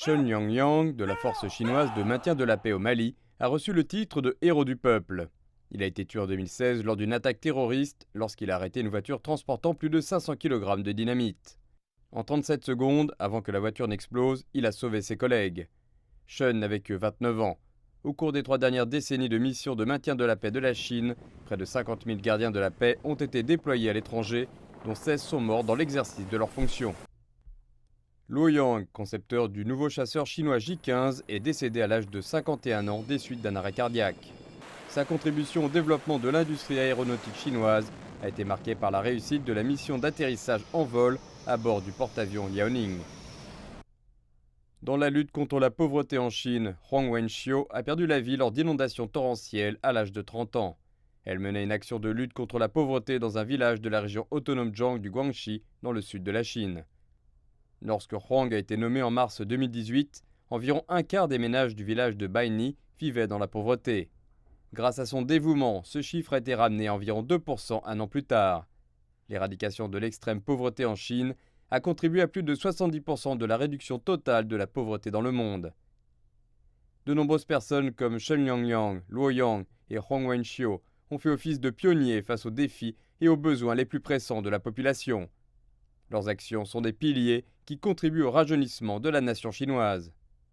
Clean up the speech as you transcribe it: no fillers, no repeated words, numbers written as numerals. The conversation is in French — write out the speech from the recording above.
Shen Yangyang, de la force chinoise de maintien de la paix au Mali, a reçu le titre de héros du peuple. Il a été tué en 2016 lors d'une attaque terroriste lorsqu'il a arrêté une voiture transportant plus de 500 kg de dynamite. En 37 secondes, avant que la voiture n'explose, il a sauvé ses collègues. Shen n'avait que 29 ans. Au cours des 3 dernières décennies de mission de maintien de la paix de la Chine, près de 50 000 gardiens de la paix ont été déployés à l'étranger, dont 16 sont morts dans l'exercice de leurs fonctions. Luo Yang, concepteur du nouveau chasseur chinois J-15, est décédé à l'âge de 51 ans des suites d'un arrêt cardiaque. Sa contribution au développement de l'industrie aéronautique chinoise a été marquée par la réussite de la mission d'atterrissage en vol à bord du porte-avions Liaoning. Dans la lutte contre la pauvreté en Chine, Huang Wenxiu a perdu la vie lors d'inondations torrentielles à l'âge de 30 ans. Elle menait une action de lutte contre la pauvreté dans un village de la région autonome Jiang du Guangxi, dans le sud de la Chine. Lorsque Huang a été nommé en mars 2018, environ un quart des ménages du village de Baini vivaient dans la pauvreté. Grâce à son dévouement, ce chiffre a été ramené à environ 2% un an plus tard. L'éradication de l'extrême pauvreté en Chine a contribué à plus de 70% de la réduction totale de la pauvreté dans le monde. De nombreuses personnes comme Shen Yangyang, Luo Yang et Huang Wenxiu ont fait office de pionniers face aux défis et aux besoins les plus pressants de la population. Leurs actions sont des piliers qui contribuent au rajeunissement de la nation chinoise.